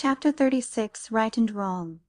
Chapter 36 Right and Wrong.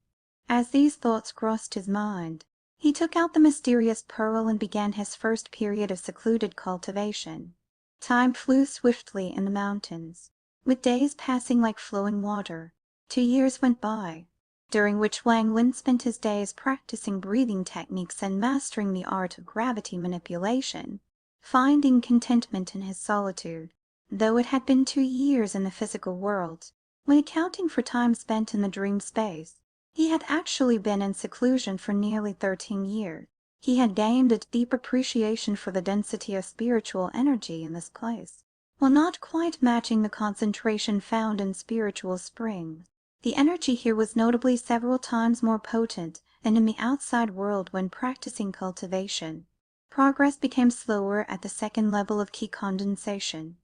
As these thoughts crossed his mind, he took out the mysterious pearl and began his first period of secluded cultivation. Time flew swiftly in the mountains, with days passing like flowing water. 2 years went by, during which Wang Lin spent his days practicing breathing techniques and mastering the art of gravity manipulation, finding contentment in his solitude, though it had been 2 years in the physical world. When accounting for time spent in the dream space, he had actually been in seclusion for nearly 13 years. He had gained a deep appreciation for the density of spiritual energy in this place, while not quite matching the concentration found in spiritual springs. The energy here was notably several times more potent than in the outside world when practicing cultivation. Progress became slower at the second level of key condensation.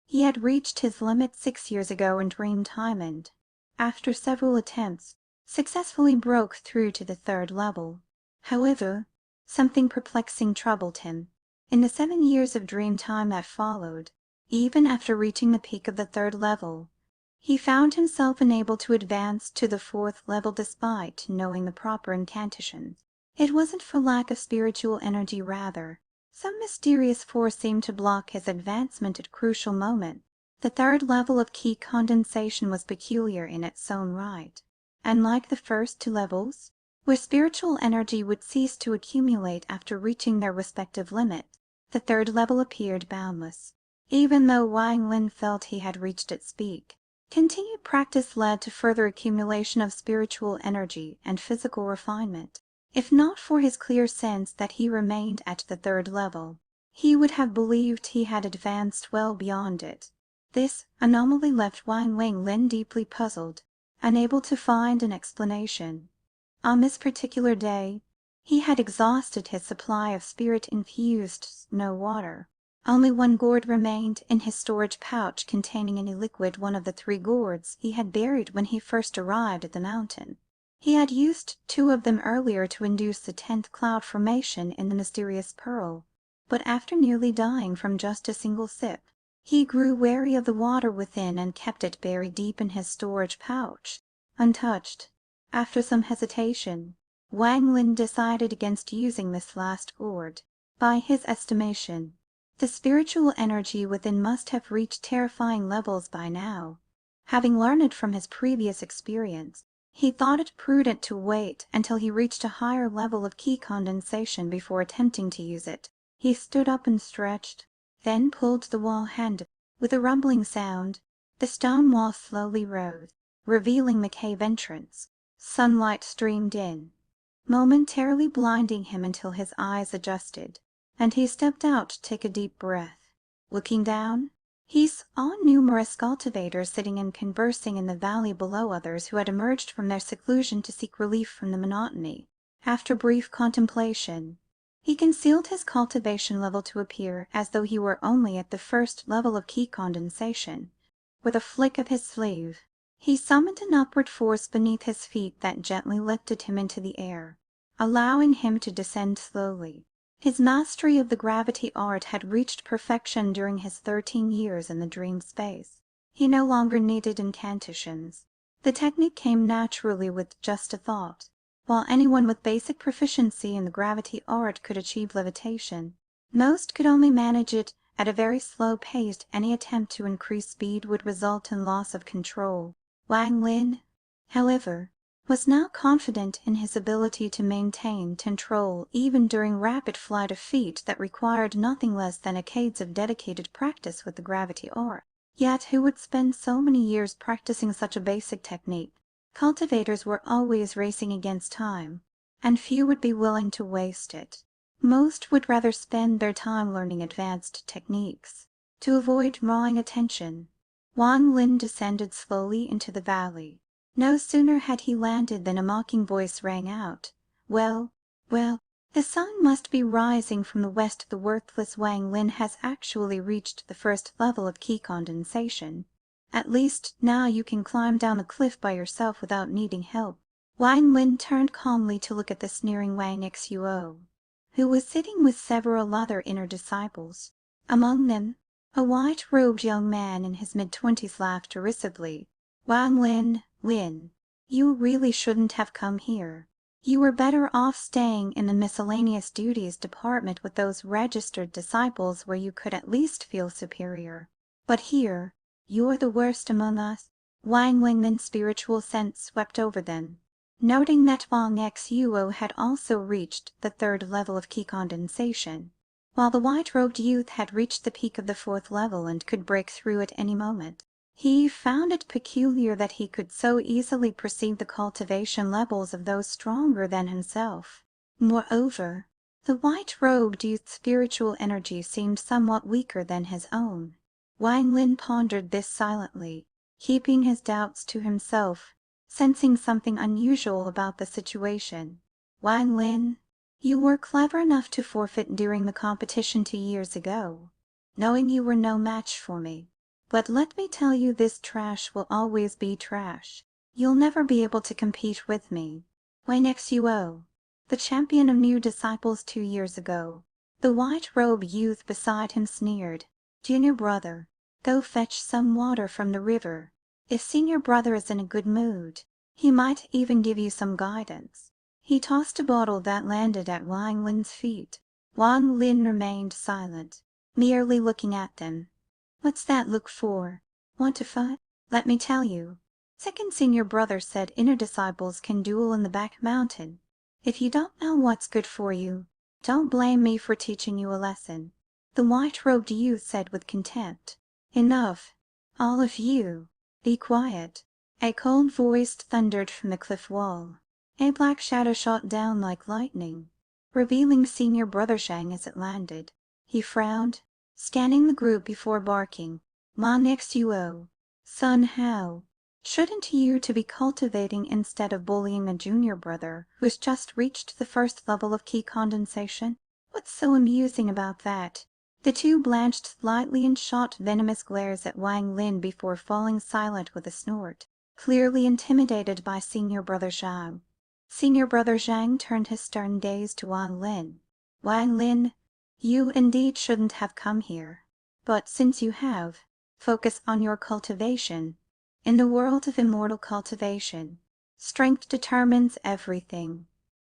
He had reached his limit 6 years ago in dream time and, after several attempts, successfully broke through to the third level. However, something perplexing troubled him. In the 7 years of dream time that followed, even after reaching the peak of the third level, he found himself unable to advance to the fourth level despite knowing the proper incantations. It wasn't for lack of spiritual energy, rather. Some mysterious force seemed to block his advancement at crucial moments. The third level of key condensation was peculiar in its own right. Unlike the first 2 levels, where spiritual energy would cease to accumulate after reaching their respective limit, the third level appeared boundless, even though Wang Lin felt he had reached its peak. Continued practice led to further accumulation of spiritual energy and physical refinement. If not for his clear sense that he remained at the third level, he would have believed he had advanced well beyond it. This anomaly left Wang Lin deeply puzzled, unable to find an explanation. On this particular day, he had exhausted his supply of spirit-infused snow water. Only 1 gourd remained in his storage pouch containing any liquid, one of the 3 gourds he had buried when he first arrived at the mountain. He had used 2 of them earlier to induce the 10th cloud formation in the mysterious pearl, but after nearly dying from just a single sip, he grew wary of the water within and kept it buried deep in his storage pouch, untouched. After some hesitation, Wang Lin decided against using this last gourd. By his estimation, the spiritual energy within must have reached terrifying levels by now. Having learned from his previous experience, he thought it prudent to wait until he reached a higher level of key condensation before attempting to use it. He stood up and stretched, then pulled the wall handle. With a rumbling sound, the stone wall slowly rose, revealing the cave entrance. Sunlight streamed in, momentarily blinding him until his eyes adjusted, and he stepped out to take a deep breath. Looking down, he saw numerous cultivators sitting and conversing in the valley below, others who had emerged from their seclusion to seek relief from the monotony. After brief contemplation, he concealed his cultivation level to appear as though he were only at the first level of key condensation. With a flick of his sleeve, he summoned an upward force beneath his feet that gently lifted him into the air, allowing him to descend slowly. His mastery of the gravity art had reached perfection during his 13 years in the dream space. He no longer needed incantations. The technique came naturally with just a thought. While anyone with basic proficiency in the gravity art could achieve levitation, most could only manage it at a very slow pace. Any attempt to increase speed would result in loss of control. Wang Lin, however, was now confident in his ability to maintain control even during rapid flight of feet that required nothing less than decades of dedicated practice with the gravity art. Yet who would spend so many years practicing such a basic technique? Cultivators were always racing against time, and few would be willing to waste it. Most would rather spend their time learning advanced techniques. To avoid drawing attention, Wang Lin descended slowly into the valley. No sooner had he landed than a mocking voice rang out. Well, the sun must be rising from the west. The worthless Wang Lin has actually reached the first level of key condensation. At least now you can climb down the cliff by yourself without needing help. Wang Lin turned calmly to look at the sneering Wang Xuo, who was sitting with several other inner disciples. Among them, a white-robed young man in his mid-20s laughed derisively. Wang Lin, you really shouldn't have come here. You were better off staying in the miscellaneous duties department with those registered disciples where you could at least feel superior. But here, you're the worst among us." Wang Lingman's spiritual sense swept over them, noting that Wang Xuo had also reached the third level of key condensation, while the white-robed youth had reached the peak of the fourth level and could break through at any moment. He found it peculiar that he could so easily perceive the cultivation levels of those stronger than himself. Moreover, the white-robed youth's spiritual energy seemed somewhat weaker than his own. Wang Lin pondered this silently, keeping his doubts to himself, sensing something unusual about the situation. "Wang Lin, you were clever enough to forfeit during the competition 2 years ago, knowing you were no match for me. But let me tell you, this trash will always be trash. You'll never be able to compete with me. Wang Xuo, the champion of new disciples 2 years ago." The white-robed youth beside him sneered. "Junior brother, go fetch some water from the river. If senior brother is in a good mood, he might even give you some guidance." He tossed a bottle that landed at Wang Lin's feet. Wang Lin remained silent, merely looking at them. "What's that look for? Want to fight? Let me tell you. Second senior brother said inner disciples can duel in the back mountain. If you don't know what's good for you, don't blame me for teaching you a lesson," the white-robed youth said with contempt. "Enough, all of you. Be quiet." A cold voice thundered from the cliff wall. A black shadow shot down like lightning, revealing senior brother Zhang as it landed. He frowned, scanning the group before barking. "Wang Xuo, son Hao, shouldn't you to be cultivating instead of bullying a junior brother who's just reached the first level of key condensation? What's so amusing about that?" The two blanched slightly and shot venomous glares at Wang Lin before falling silent with a snort, clearly intimidated by senior brother Zhang. Senior brother Zhang turned his stern gaze to Wang Lin. "Wang Lin, you indeed shouldn't have come here. But since you have, focus on your cultivation. In the world of immortal cultivation, strength determines everything."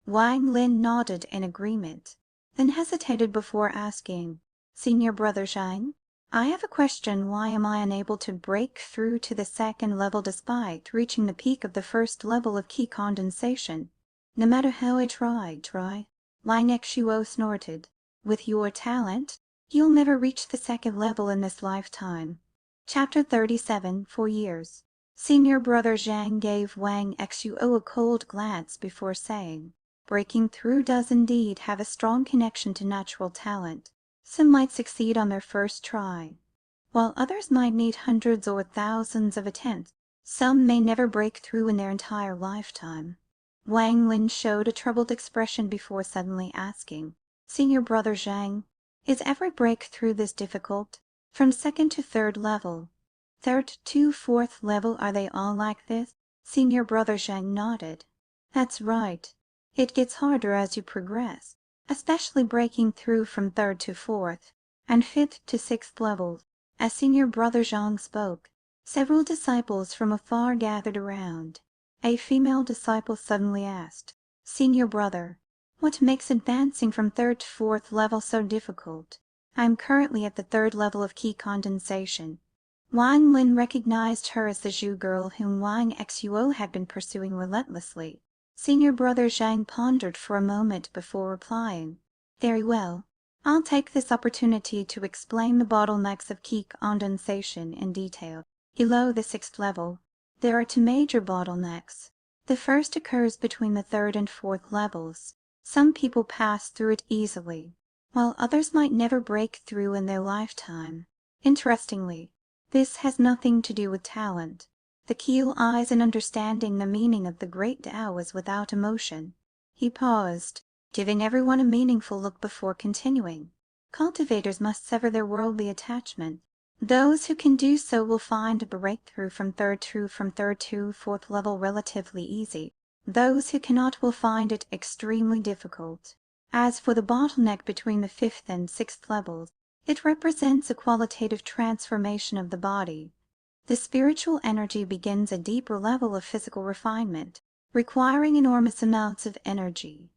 Wang Lin nodded in agreement, then hesitated before asking, "Senior brother Zhang, I have a question. Why am I unable to break through to the second level despite reaching the peak of the first level of key condensation? No matter how I try." Wang Xuo snorted. "With your talent, you'll never reach the second level in this lifetime." Chapter 37. 4 years. Senior brother Zhang gave Wang Xuo a cold glance before saying, "Breaking through does indeed have a strong connection to natural talent. Some might succeed on their first try, while others might need hundreds or thousands of attempts. Some may never break through in their entire lifetime." Wang Lin showed a troubled expression before suddenly asking, "Senior brother Zhang, is every breakthrough this difficult? From second to third level, third to fourth level, are they all like this?" Senior brother Zhang nodded. "That's right. It gets harder as you progress, especially breaking through from third to fourth, and fifth to sixth levels." As senior brother Zhang spoke, several disciples from afar gathered around. A female disciple suddenly asked, "Senior brother, what makes advancing from third to fourth level so difficult? I am currently at the third level of key condensation." Wang Lin recognized her as the Zhu girl whom Wang Xuo had been pursuing relentlessly. Senior brother Zhang pondered for a moment before replying, "Very well. I'll take this opportunity to explain the bottlenecks of key condensation in detail. Below the sixth level, there are two major bottlenecks. The first occurs between the third and fourth levels. Some people pass through it easily, while others might never break through in their lifetime. Interestingly, this has nothing to do with talent. The keen eyes and understanding the meaning of the great Tao is without emotion." He paused, giving everyone a meaningful look before continuing. "Cultivators must sever their worldly attachment. Those who can do so will find a breakthrough from third to fourth level relatively easy. Those who cannot will find it extremely difficult. As for the bottleneck between the fifth and sixth levels, it represents a qualitative transformation of the body. The spiritual energy begins a deeper level of physical refinement, requiring enormous amounts of energy.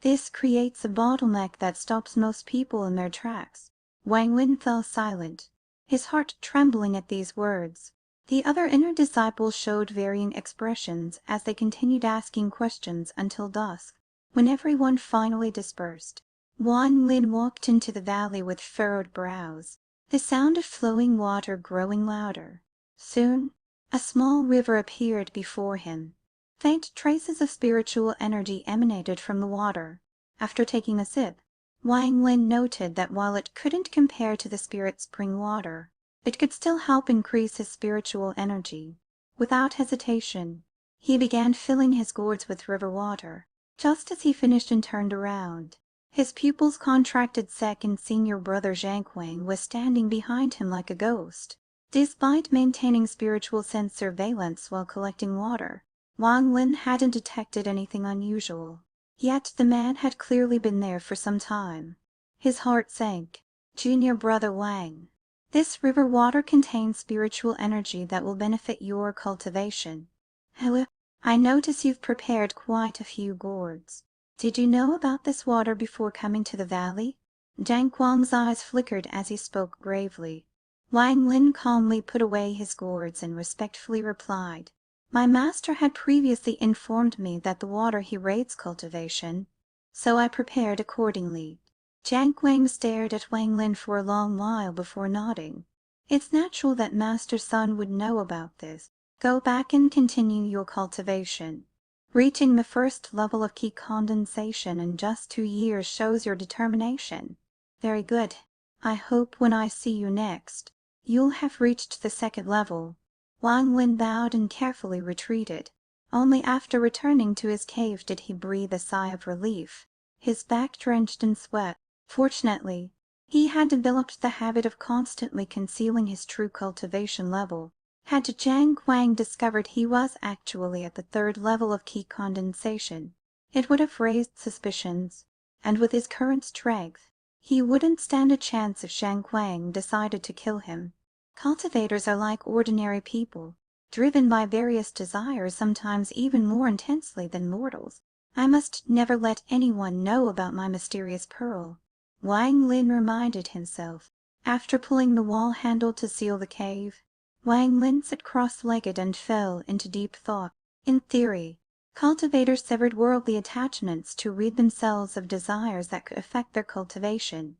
This creates a bottleneck that stops most people in their tracks. Wang Lin fell silent, his heart trembling at these words. The other inner disciples showed varying expressions as they continued asking questions until dusk, when everyone finally dispersed. Wang Lin walked into the valley with furrowed brows, the sound of flowing water growing louder. Soon a small river appeared before him. Faint traces of spiritual energy emanated from the water. After taking a sip, Wang Lin noted that while it couldn't compare to the spirit spring water, it could still help increase his spiritual energy. Without hesitation, he began filling his gourds with river water. Just as he finished and turned around, his pupil's contracted sec and senior brother Zhang Wang was standing behind him like a ghost. Despite maintaining spiritual sense surveillance while collecting water, Wang Lin hadn't detected anything unusual. Yet the man had clearly been there for some time. His heart sank. Junior brother Wang, this river water contains spiritual energy that will benefit your cultivation. However, I notice you've prepared quite a few gourds. Did you know about this water before coming to the valley? Zhang Guang's eyes flickered as he spoke gravely. Wang Lin calmly put away his gourds and respectfully replied, "My master had previously informed me that the water he rates cultivation, so I prepared accordingly." Zhang Guang stared at Wang Lin for a long while before nodding. "It's natural that master's son would know about this. Go back and continue your cultivation. Reaching the first level of key condensation in just 2 years shows your determination. Very good. I hope when I see you next, you'll have reached the second level." Wang Lin bowed and carefully retreated. Only after returning to his cave did he breathe a sigh of relief, his back drenched in sweat. Fortunately, he had developed the habit of constantly concealing his true cultivation level. Had Zhang Guang discovered he was actually at the third level of key condensation, it would have raised suspicions, and with his current strength, he wouldn't stand a chance if Zhang Guang decided to kill him. Cultivators are like ordinary people, driven by various desires, sometimes even more intensely than mortals. I must never let anyone know about my mysterious pearl, Wang Lin reminded himself. After pulling the wall handle to seal the cave, Wang Lin sat cross-legged and fell into deep thought. In theory, cultivators severed worldly attachments to rid themselves of desires that could affect their cultivation.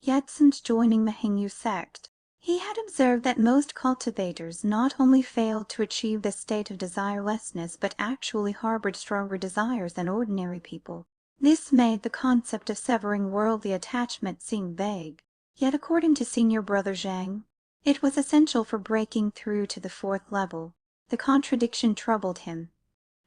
Yet since joining the Heng Yue Sect, he had observed that most cultivators not only failed to achieve this state of desirelessness, but actually harbored stronger desires than ordinary people. This made the concept of severing worldly attachment seem vague. Yet according to senior brother Zhang, it was essential for breaking through to the fourth level. The contradiction troubled him.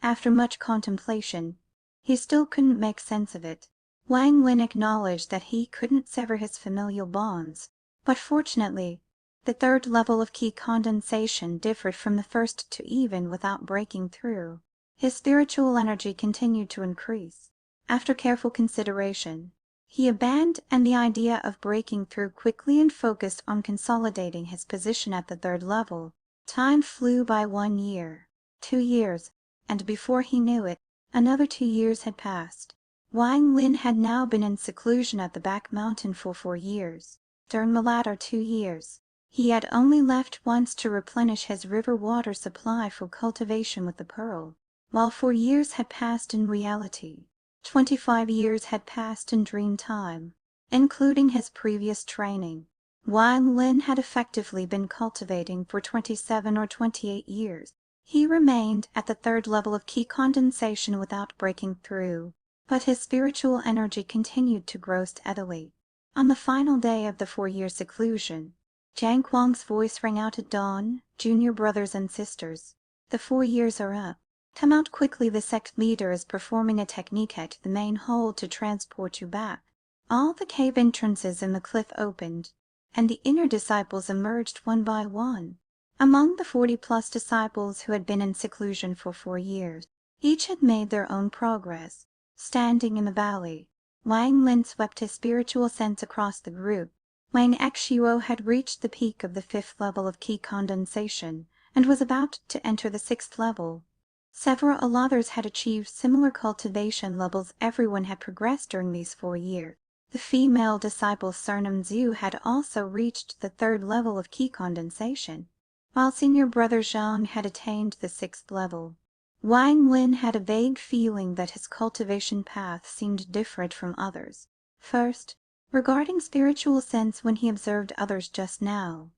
After much contemplation, he still couldn't make sense of it. Wang Lin acknowledged that he couldn't sever his familial bonds, but fortunately, the third level of key condensation differed from the first two even without breaking through. His spiritual energy continued to increase. After careful consideration, he abandoned the idea of breaking through quickly and focused on consolidating his position at the third level. Time flew by 1 year, 2 years, and before he knew it, another 2 years had passed. Wang Lin had now been in seclusion at the back mountain for 4 years. During the latter 2 years, he had only left once to replenish his river water supply for cultivation with the pearl. While 4 years had passed in reality, 25 years had passed in dream time, including his previous training. Wang Lin had effectively been cultivating for 27 or 28 years. He remained at the third level of key condensation without breaking through, but his spiritual energy continued to grow steadily. On the final day of the 4-year seclusion, Zhang Guang's voice rang out at dawn. "Junior brothers and sisters, the 4 years are up. Come out quickly, the sect leader is performing a technique at the main hold to transport you back." All the cave entrances in the cliff opened, and the inner disciples emerged one by one. Among the 40+ disciples who had been in seclusion for 4 years, each had made their own progress. Standing in the valley, Wang Lin swept his spiritual sense across the group. Wang Xishuo had reached the peak of the 5th level of key condensation, and was about to enter the 6th level. Several others had achieved similar cultivation levels. Everyone had progressed during these 4 years. The female disciple surnamed Zhu had also reached the 3rd level of qi condensation, while senior brother Zhang had attained the 6th level. Wang Lin had a vague feeling that his cultivation path seemed different from others. First, regarding spiritual sense, when he observed others just now,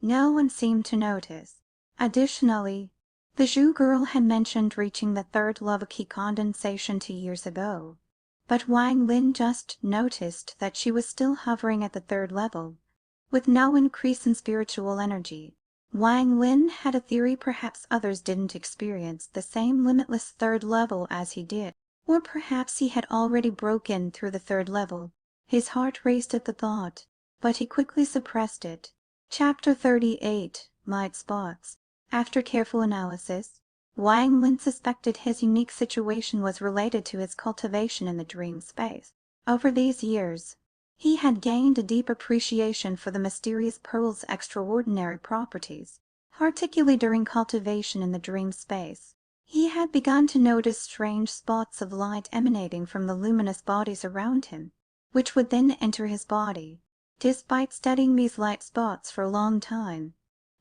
no one seemed to notice. Additionally, the Zhu girl had mentioned reaching the 3rd level qi condensation 2 years ago, but Wang Lin just noticed that she was still hovering at the 3rd level, with no increase in spiritual energy. Wang Lin had a theory perhaps others didn't experience the same limitless 3rd level as he did, or perhaps he had already broken through the 3rd level. His heart raced at the thought, but he quickly suppressed it. Chapter 38. Light Spots. After careful analysis, Wang Lin suspected his unique situation was related to his cultivation in the dream space. Over these years, he had gained a deep appreciation for the mysterious pearl's extraordinary properties, particularly during cultivation in the dream space. He had begun to notice strange spots of light emanating from the luminous bodies around him, which would then enter his body. Despite studying these light spots for a long time,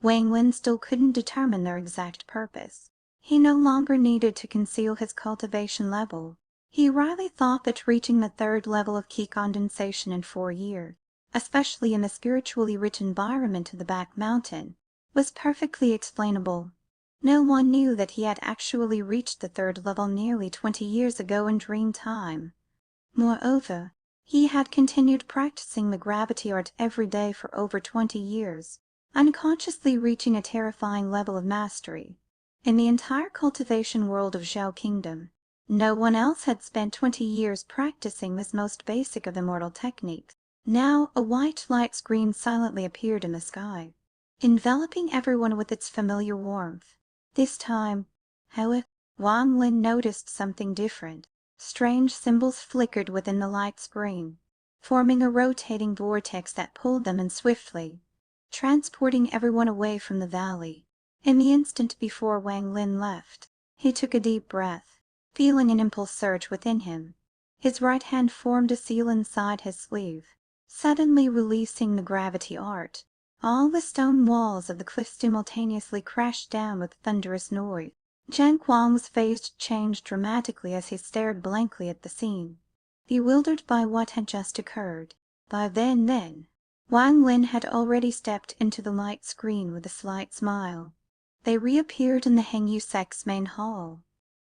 Wang Lin still couldn't determine their exact purpose. He no longer needed to conceal his cultivation level. He rightly thought that reaching the 3rd level of qi condensation in 4 years, especially in the spiritually rich environment of the Back Mountain, was perfectly explainable. No one knew that he had actually reached the 3rd level nearly 20 years ago in dream time. Moreover, he had continued practicing the gravity art every day for over 20 years, unconsciously reaching a terrifying level of mastery. In the entire cultivation world of Zhao Kingdom, no one else had spent 20 years practicing this most basic of immortal techniques. Now a white light screen silently appeared in the sky, enveloping everyone with its familiar warmth. This time, however, Wang Lin noticed something different. Strange symbols flickered within the light screen, forming a rotating vortex that pulled them in swiftly, transporting everyone away from the valley. In the instant before Wang Lin left, he took a deep breath. Feeling an impulse surge within him, his right hand formed a seal inside his sleeve, suddenly releasing the gravity art. All the stone walls of the cliff simultaneously crashed down with thunderous noise. Zhang Guang's face changed dramatically as he stared blankly at the scene, bewildered by what had just occurred. By then, Wang Lin had already stepped into the light screen with a slight smile. They reappeared in the Heng Yue Sect's main hall,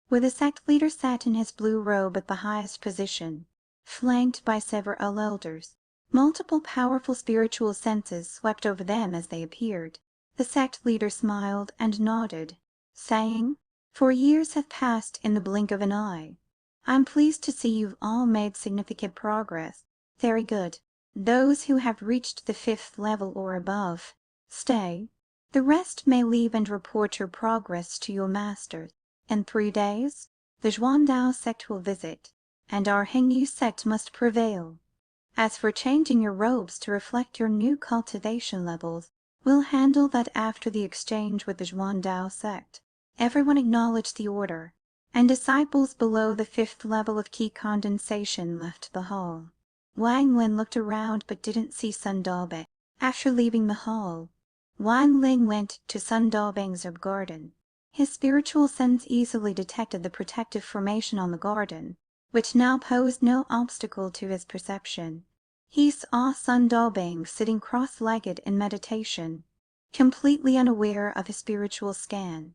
where the sect leader sat in his blue robe at the highest position, flanked by several elders. Multiple powerful spiritual senses swept over them as they appeared. The sect leader smiled and nodded, saying, "4 years have passed in the blink of an eye. I'm pleased to see you've all made significant progress. Very good. Those who have reached the 5th level or above, stay. The rest may leave and report your progress to your masters. In 3 days, the Zhuangdao sect will visit, and our Heng Yue sect must prevail. As for changing your robes to reflect your new cultivation levels, we'll handle that after the exchange with the Zhuangdao sect." Everyone acknowledged the order, and disciples below the 5th level of qi condensation left the hall. Wang Lin looked around but didn't see Sun Daobang. After leaving the hall, Wang Lin went to Sun Daobang's garden. His spiritual sense easily detected the protective formation on the garden, which now posed no obstacle to his perception. He saw Sun Daobang sitting cross-legged in meditation, completely unaware of his spiritual scan.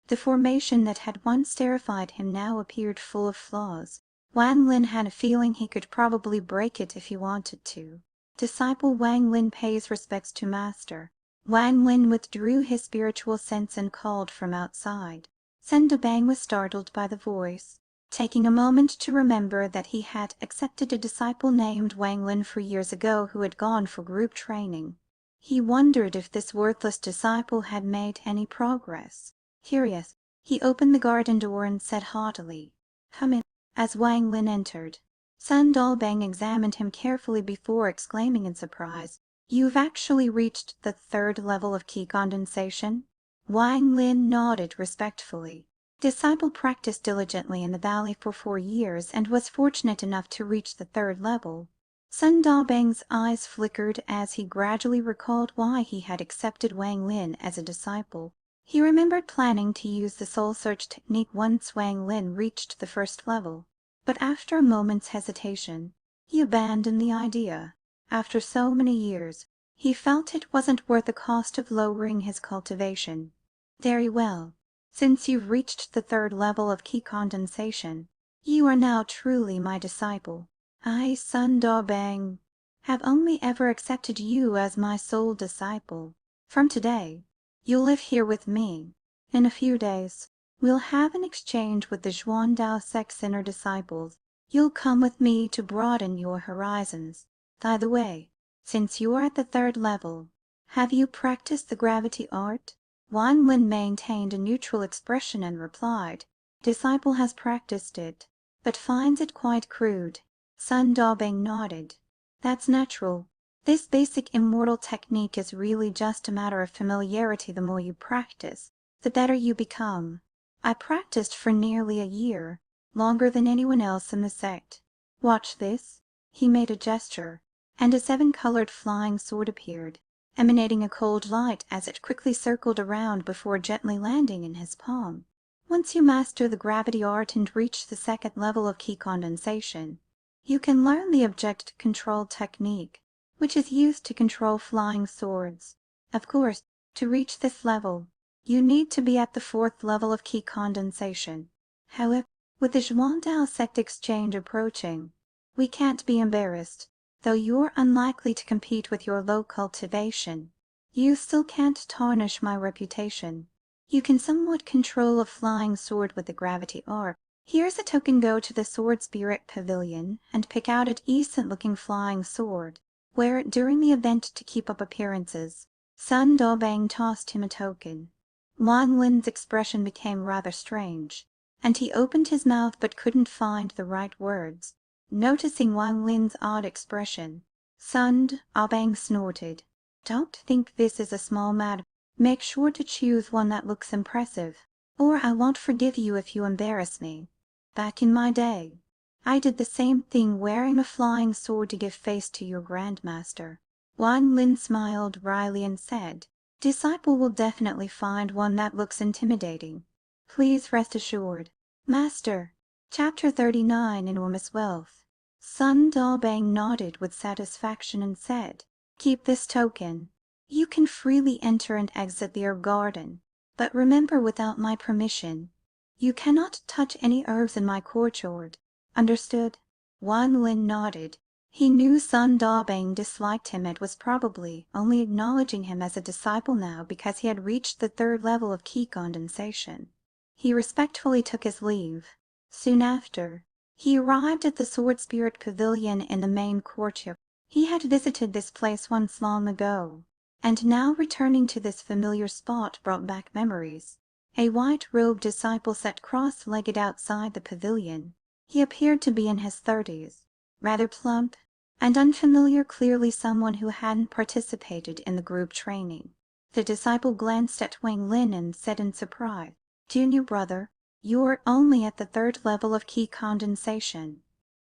The formation that had once terrified him now appeared full of flaws. Wang Lin had a feeling he could probably break it if he wanted to. Disciple Wang Lin pays respects to master. Wang Lin withdrew his spiritual sense and called from outside. Sun Dabang was startled by the voice. Taking a moment to remember that he had accepted a disciple named Wang Lin 4 years ago who had gone for group training, he wondered if this worthless disciple had made any progress. Curious, he opened the garden door and said haughtily, "Come in." As Wang Lin entered, Sun Dalbang examined him carefully before exclaiming in surprise, "You've actually reached the 3rd level of qi condensation?" Wang Lin nodded respectfully. Disciple practiced diligently in the valley for 4 years and was fortunate enough to reach the third level. Sun Dabang's eyes flickered as he gradually recalled why he had accepted Wang Lin as a disciple. He remembered planning to use the soul search technique once Wang Lin reached the first level, but after a moment's hesitation, he abandoned the idea. After so many years, he felt it wasn't worth the cost of lowering his cultivation. Very well. Since you've reached the third level of key condensation, you are now truly my disciple. I, Sun Dabang, have only ever accepted you as my sole disciple. From today, you'll live here with me. In a few days, we'll have an exchange with the Xuandao Sect's inner disciples. You'll come with me to broaden your horizons. By the way, since you're at the third level, have you practiced the gravity art? Wang Lin maintained a neutral expression and replied, "Disciple has practiced it, but finds it quite crude." Sun Dabang nodded. "That's natural. This basic immortal technique is really just a matter of familiarity. The more you practice, the better you become. I practiced for nearly a year, longer than anyone else in the sect. Watch this." He made a gesture, and a seven-colored flying sword appeared, emanating a cold light as it quickly circled around before gently landing in his palm. Once you master the gravity art and reach the second level of key condensation, you can learn the object control technique, which is used to control flying swords. Of course, to reach this level, you need to be at the fourth level of key condensation. However, with the Xuandao Sect exchange approaching, we can't be embarrassed. Though you're unlikely to compete with your low cultivation, you still can't tarnish my reputation. You can somewhat control a flying sword with the gravity art. Here's a token. Go to the Sword Spirit Pavilion and pick out a decent-looking flying sword. Wear it during the event to keep up appearances." Sun Dabang tossed him a token. Wang Lin's expression became rather strange, and he opened his mouth but couldn't find the right words. Noticing Wang Lin's odd expression, Sun Dabang snorted. "Don't think this is a small matter. Make sure to choose one that looks impressive, or I won't forgive you if you embarrass me. Back in my day, I did the same thing, wearing a flying sword to give face to your grandmaster." Wang Lin smiled wryly and said, "Disciple will definitely find one that looks intimidating. Please rest assured." Master, Chapter 39, Enormous Wealth. Sun Dabang nodded with satisfaction and said, "Keep this token. You can freely enter and exit the herb garden, but remember, without my permission, you cannot touch any herbs in my courtyard. Understood?" Wang Lin nodded. He knew Sun Dabang disliked him and was probably only acknowledging him as a disciple now because he had reached the third level of key condensation. He respectfully took his leave. Soon after, he arrived at the Sword Spirit Pavilion in the main courtyard. He had visited this place once long ago, and now returning to this familiar spot brought back memories. A white-robed disciple sat cross-legged outside the pavilion. He appeared to be in his 30s, rather plump and unfamiliar, clearly someone who hadn't participated in the group training. The disciple glanced at Wang Lin and said in surprise, "Junior brother, you're only at the third level of key condensation.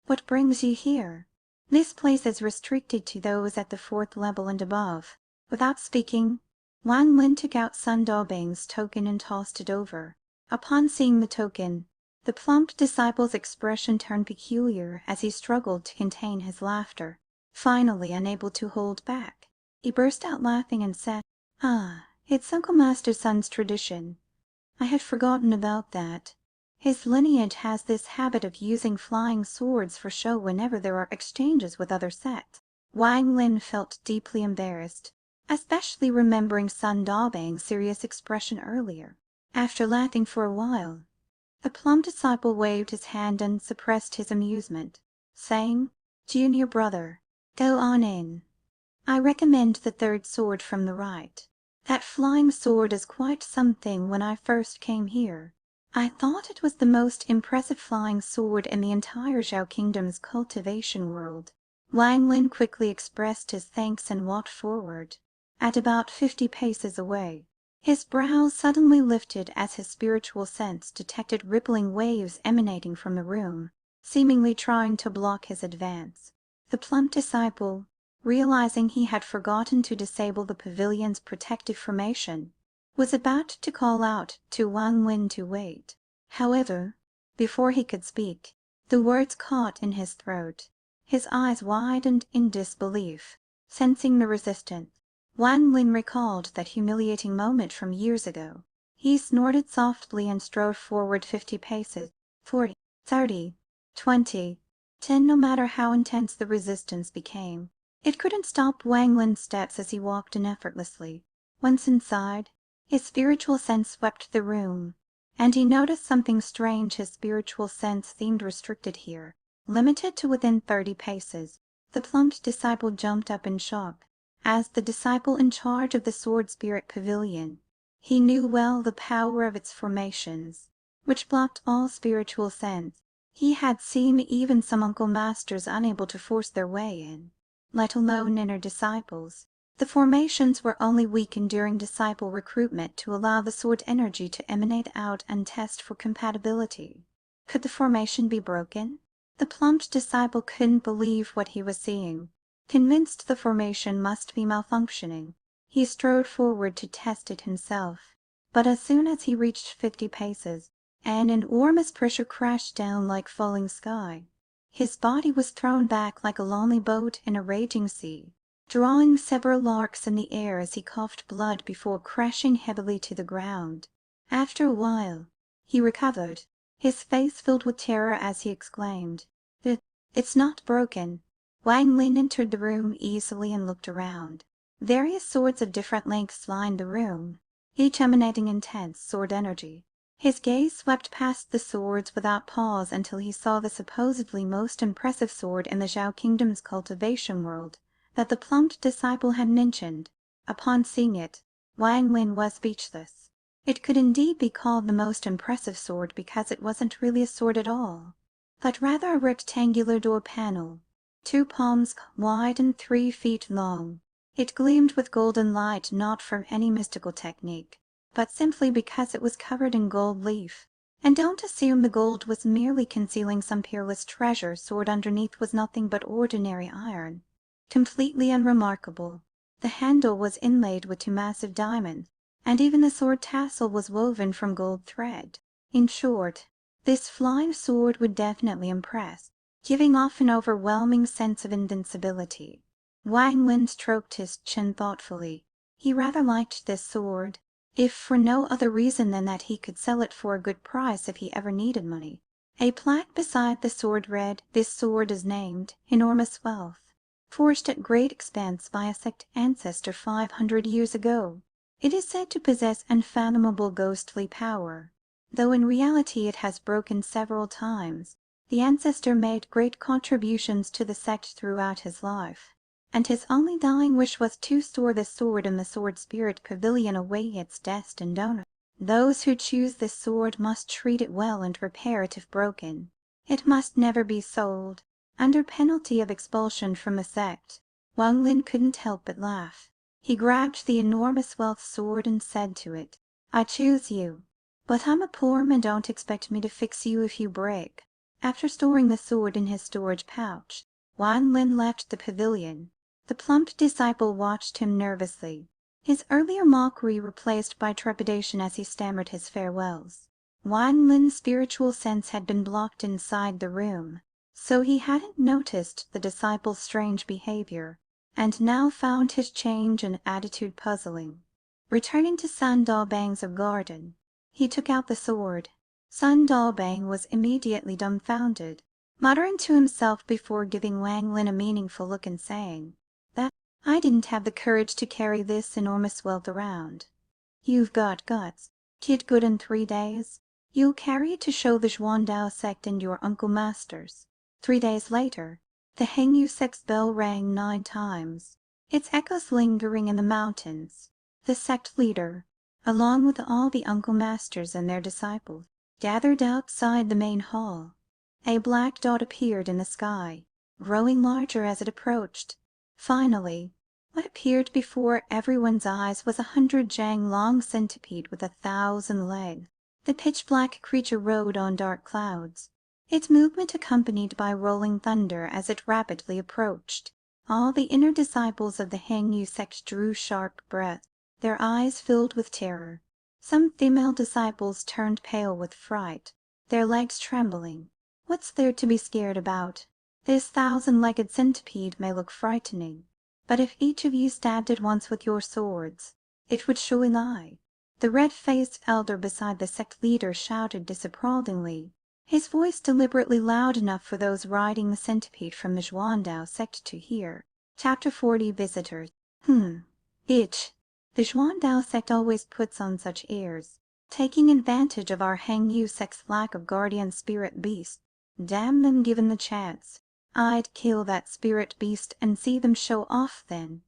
What brings you here? This place is restricted to those at the fourth level and above." Without speaking, Wang Lin took out Sun Dabang's token and tossed it over. Upon seeing the token, the plump disciple's expression turned peculiar as he struggled to contain his laughter. Finally, unable to hold back, he burst out laughing and said, "Ah, it's Uncle Master Sun's tradition. I had forgotten about that. His lineage has this habit of using flying swords for show whenever there are exchanges with other sects." Wang Lin felt deeply embarrassed, especially remembering Sun Dabang's serious expression earlier. After laughing for a while, the plump disciple waved his hand and suppressed his amusement, saying, "Junior brother, go on in. I recommend the third sword from the right. That flying sword is quite something. When I first came here, I thought it was the most impressive flying sword in the entire Zhao Kingdom's cultivation world." Wang Lin quickly expressed his thanks and walked forward. At about 50 paces away, His brows suddenly lifted as his spiritual sense detected rippling waves emanating from the room, seemingly trying to block his advance. The plump disciple, realizing he had forgotten to disable the pavilion's protective formation, was about to call out to Wang Lin to wait. However, before he could speak, the words caught in his throat. His eyes widened in disbelief. Sensing the resistance, Wang Lin recalled that humiliating moment from years ago. He snorted softly and strode forward 50 paces, 40, 30, 20, 10. No matter how intense the resistance became, it couldn't stop Wang Lin's steps as he walked in effortlessly. Once inside, his spiritual sense swept the room, and he noticed something strange. His spiritual sense seemed restricted here, limited to within 30 paces. The plump disciple jumped up in shock. As the disciple in charge of the Sword Spirit Pavilion, he knew well the power of its formations, which blocked all spiritual sense. He had seen even some uncle masters unable to force their way in, let alone inner disciples. The formations were only weakened during disciple recruitment to allow the sword energy to emanate out and test for compatibility. Could the formation be broken? The plump disciple couldn't believe what he was seeing. Convinced the formation must be malfunctioning, he strode forward to test it himself. But as soon as he reached 50 paces, an enormous pressure crashed down like falling sky. His body was thrown back like a lonely boat in a raging sea, drawing several arcs in the air as he coughed blood before crashing heavily to the ground. After a while, he recovered, his face filled with terror as he exclaimed, "It's not broken." Wang Lin entered the room easily and looked around. Various swords of different lengths lined the room, each emanating intense sword energy. His gaze swept past the swords without pause until he saw the supposedly most impressive sword in the Zhao Kingdom's cultivation world that the plump disciple had mentioned. Upon seeing it, Wang Lin was speechless. It could indeed be called the most impressive sword because it wasn't really a sword at all, but rather a rectangular door panel, 2 palms wide and 3 feet long. It gleamed with golden light, not from any mystical technique, but simply because it was covered in gold leaf. And don't assume the gold was merely concealing some peerless treasure. Sword underneath was nothing but ordinary iron, completely unremarkable. The handle was inlaid with 2 massive diamonds, and even the sword tassel was woven from gold thread. In short, this flying sword would definitely impress, giving off an overwhelming sense of invincibility. Wang Lin stroked his chin thoughtfully. He rather liked this sword, if for no other reason than that he could sell it for a good price if he ever needed money. A plaque beside the sword read, "This sword is named Enormous Wealth, forged at great expense by a sect ancestor 500 years ago. It is said to possess unfathomable ghostly power, though in reality it has broken several times. The ancestor made great contributions to the sect throughout his life, and his only dying wish was to store this sword in the Sword Spirit Pavilion awaiting its destined owner. Those who choose this sword must treat it well and repair it if broken. It must never be sold, under penalty of expulsion from the sect." Wang Lin couldn't help but laugh. He grabbed the Enormous Wealth sword and said to it, "I choose you, but I'm a poor man, don't expect me to fix you if you break." After storing the sword in his storage pouch, Wang Lin left the pavilion. The plump disciple watched him nervously, his earlier mockery replaced by trepidation as he stammered his farewells. Wang Lin's spiritual sense had been blocked inside the room, so he hadn't noticed the disciple's strange behavior, and now found his change and attitude puzzling. Returning to Sun Dalbang's garden, he took out the sword. Sun Dalbang was immediately dumbfounded, muttering to himself before giving Wang Lin a meaningful look and saying, "That I didn't have the courage to carry this enormous wealth around." "You've got guts. Get good in 3 days. You'll carry it to show the Xuandao sect and your uncle masters." 3 days later, the Heng Yue Sect's bell rang 9 times, its echoes lingering in the mountains. The sect leader, along with all the uncle masters and their disciples, gathered outside the main hall. A black dot appeared in the sky, growing larger as it approached. Finally, What appeared before everyone's eyes was 100 jang-long centipede with 1,000 legs. The pitch-black creature rode on dark clouds, its movement accompanied by rolling thunder as it rapidly approached. All the inner disciples of the Heng Yue Sect drew sharp breaths. Their eyes filled with terror. Some female disciples turned pale with fright, their legs trembling. What's there to be scared about? This 1,000-legged centipede may look frightening, but if each of you stabbed it once with your swords, it would surely lie. The red-faced elder beside the sect leader shouted disapprovingly, his voice deliberately loud enough for those riding the centipede from the Xuandao sect to hear. Chapter 40 Visitors. Itch. The Xuandao sect always puts on such airs, taking advantage of our Heng Yue sect's lack of guardian spirit beasts. Damn them given the chance. I'd kill that spirit beast and see them show off then.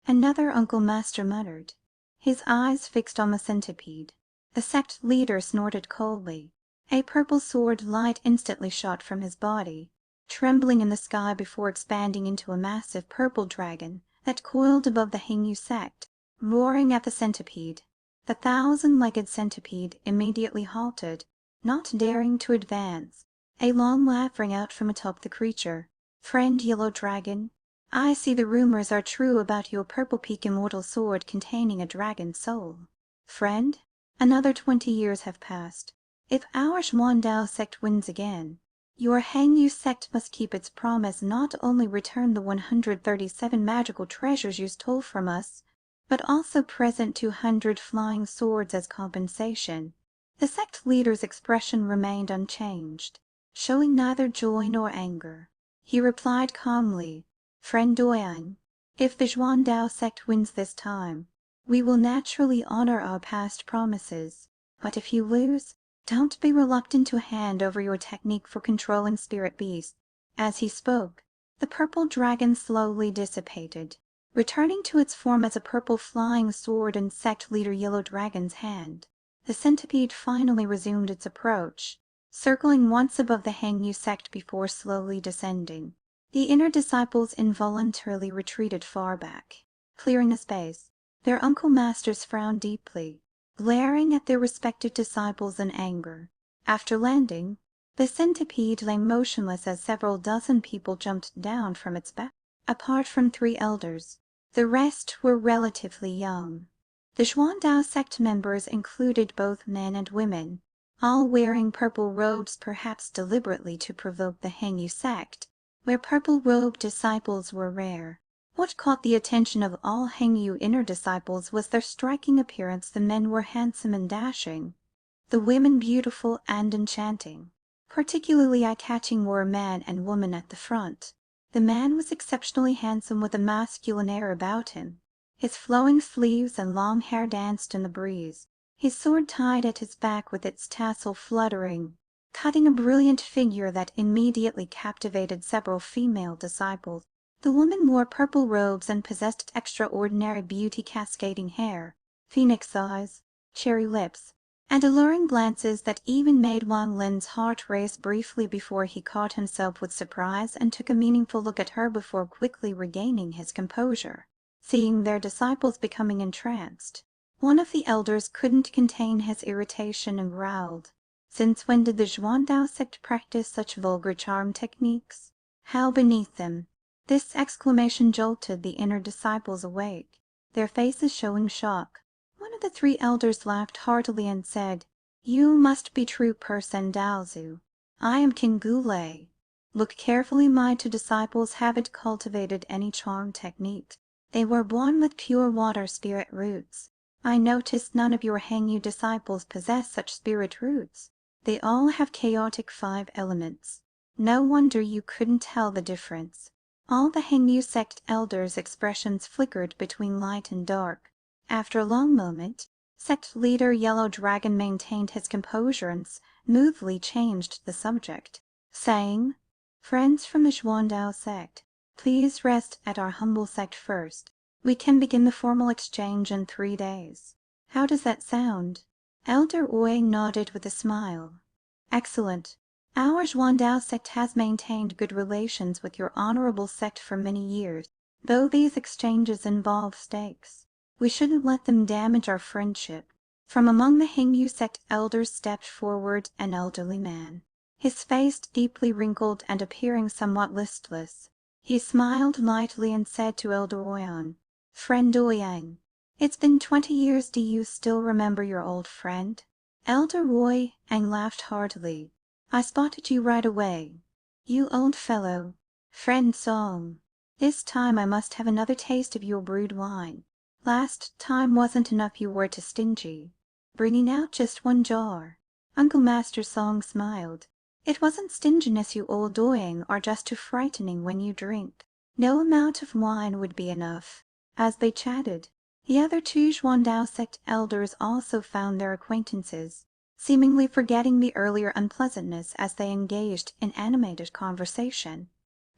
Another Uncle Master muttered, his eyes fixed on the centipede. The sect leader snorted coldly. A purple sword light instantly shot from his body, trembling in the sky before expanding into a massive purple dragon that coiled above the Heng Yue sect, roaring at the centipede. The 1,000-legged centipede immediately halted, not daring to advance. A long laugh rang out from atop the creature. "Friend Yellow Dragon, I see the rumors are true about your purple peak immortal sword containing a dragon's soul. Friend, another 20 years have passed. If our Xuandao sect wins again, your Heng Yue sect must keep its promise, not only return the 137 magical treasures you stole from us, but also present 200 flying swords as compensation." The sect leader's expression remained unchanged, showing neither joy nor anger. He replied calmly, "Friend Doyen, if the Xuandao sect wins this time, we will naturally honor our past promises. But if you lose, don't be reluctant to hand over your technique for controlling spirit beasts." As he spoke, the purple dragon slowly dissipated, returning to its form as a purple flying sword in sect leader Yellow Dragon's hand. The centipede finally resumed its approach, circling once above the Heng Yue sect before slowly descending. The inner disciples involuntarily retreated far back, clearing a space. Their Uncle Masters frowned deeply, glaring at their respective disciples in anger. After landing, the centipede lay motionless as several dozen people jumped down from its back. Apart from 3 elders, the rest were relatively young. The Xuandao sect members included both men and women, all wearing purple robes, perhaps deliberately to provoke the Heng Yue sect, where purple-robed disciples were rare. What caught the attention of all Heng Yue inner disciples was their striking appearance. The men were handsome and dashing, the women beautiful and enchanting. Particularly eye-catching were a man and woman at the front. The man was exceptionally handsome, with a masculine air about him. His flowing sleeves and long hair danced in the breeze, his sword tied at his back with its tassel fluttering, cutting a brilliant figure that immediately captivated several female disciples. The woman wore purple robes and possessed extraordinary beauty, cascading hair, phoenix eyes, cherry lips, and alluring glances that even made Wang Lin's heart race briefly before he caught himself with surprise and took a meaningful look at her before quickly regaining his composure. Seeing their disciples becoming entranced, one of the elders couldn't contain his irritation and growled, "Since when did the Xuandao sect practice such vulgar charm techniques? How beneath them!" This exclamation jolted the inner disciples awake, their faces showing shock. One of the 3 elders laughed heartily and said, "You must be true person Daozu. I am King Gulei. Look carefully, my 2 disciples haven't cultivated any charm technique. They were born with pure water spirit roots. I noticed none of your Heng Yue disciples possess such spirit roots. They all have chaotic 5 elements. No wonder you couldn't tell the difference." All the Heng Yue sect elders' expressions flickered between light and dark. After a long moment, sect leader Yellow Dragon maintained his composure and smoothly changed the subject, saying, "Friends from the Xuandao sect, please rest at our humble sect first. We can begin the formal exchange in 3 days. How does that sound?" Elder Oi nodded with a smile. "Excellent. Our Xuandao sect has maintained good relations with your honorable sect for many years. Though these exchanges involve stakes, we shouldn't let them damage our friendship." From among the Heng Yue Sect elders stepped forward an elderly man, his face deeply wrinkled and appearing somewhat listless. He smiled lightly and said to Elder Oyan, "Friend Ouyang, it's been 20 years. Do you still remember your old friend?" Elder Ouyang laughed heartily. "I spotted you right away, you old fellow. Friend Song, this time I must have another taste of your brewed wine. Last time wasn't enough, you were too stingy, bringing out just 1 jar." Uncle Master Song smiled. "It wasn't stinginess, you old Ouyang are just too frightening when you drink. No amount of wine would be enough." As they chatted, the other 2 Xuandao sect elders also found their acquaintances, seemingly forgetting the earlier unpleasantness as they engaged in animated conversation.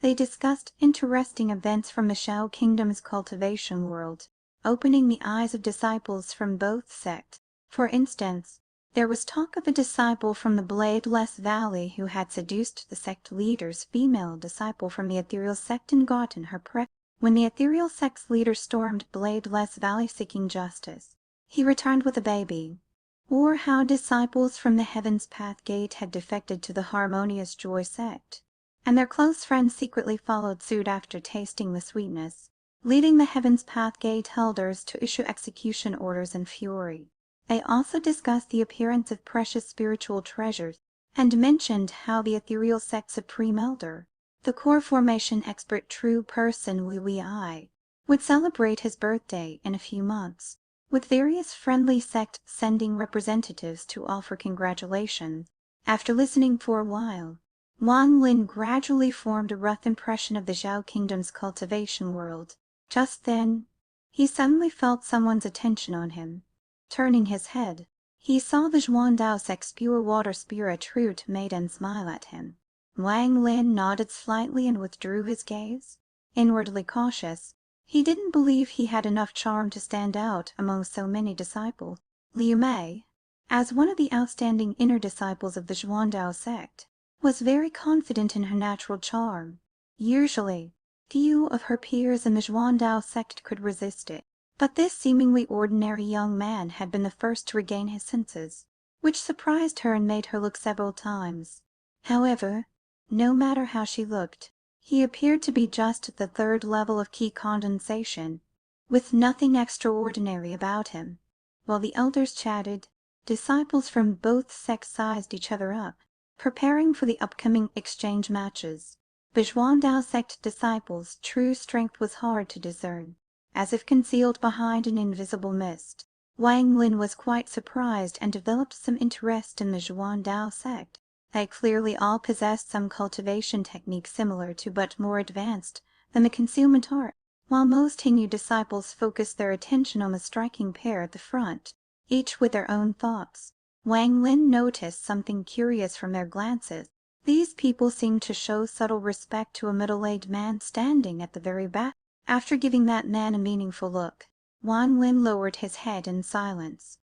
They discussed interesting events from the Shao Kingdom's cultivation world, opening the eyes of disciples from both sects. For instance, there was talk of a disciple from the Bladeless Valley who had seduced the sect leader's female disciple from the Ethereal Sect and gotten her pregnant. When the Ethereal Sect's leader stormed Bladeless Valley seeking justice, he returned with a baby. Or how disciples from the Heaven's Path Gate had defected to the Harmonious Joy Sect, and their close friends secretly followed suit after tasting the sweetness, leading the Heaven's Path Gate elders to issue execution orders in fury. They also discussed the appearance of precious spiritual treasures, and mentioned how the Ethereal Sect Supreme Elder, the core formation expert true person Wee I, would celebrate his birthday in a few months, with various friendly sects sending representatives to offer congratulations. After listening for a while, Wang Lin gradually formed a rough impression of the Zhao Kingdom's cultivation world. Just then, he suddenly felt someone's attention on him. Turning his head, he saw the Xuandao Sect's pure water spirit True Maiden smile at him. Wang Lin nodded slightly and withdrew his gaze. Inwardly cautious, he didn't believe he had enough charm to stand out among so many disciples. Liu Mei, as one of the outstanding inner disciples of the Xuandao Sect, was very confident in her natural charm. Usually, few of her peers in the Xuandao Sect could resist it. But this seemingly ordinary young man had been the first to regain his senses, which surprised her and made her look several times. However, no matter how she looked, he appeared to be just at the 3rd level of key condensation, with nothing extraordinary about him. While the elders chatted, disciples from both sects sized each other up, preparing for the upcoming exchange matches. The Xuandao Sect disciples' true strength was hard to discern, as if concealed behind an invisible mist. Wang Lin was quite surprised and developed some interest in the Xuandao Sect. They clearly all possessed some cultivation technique similar to but more advanced than the concealment art. While most Hindu disciples focused their attention on the striking pair at the front, each with their own thoughts, Wang Lin noticed something curious from their glances. These people seemed to show subtle respect to a middle-aged man standing at the very back. After giving that man a meaningful look, Wang Lin lowered his head in silence.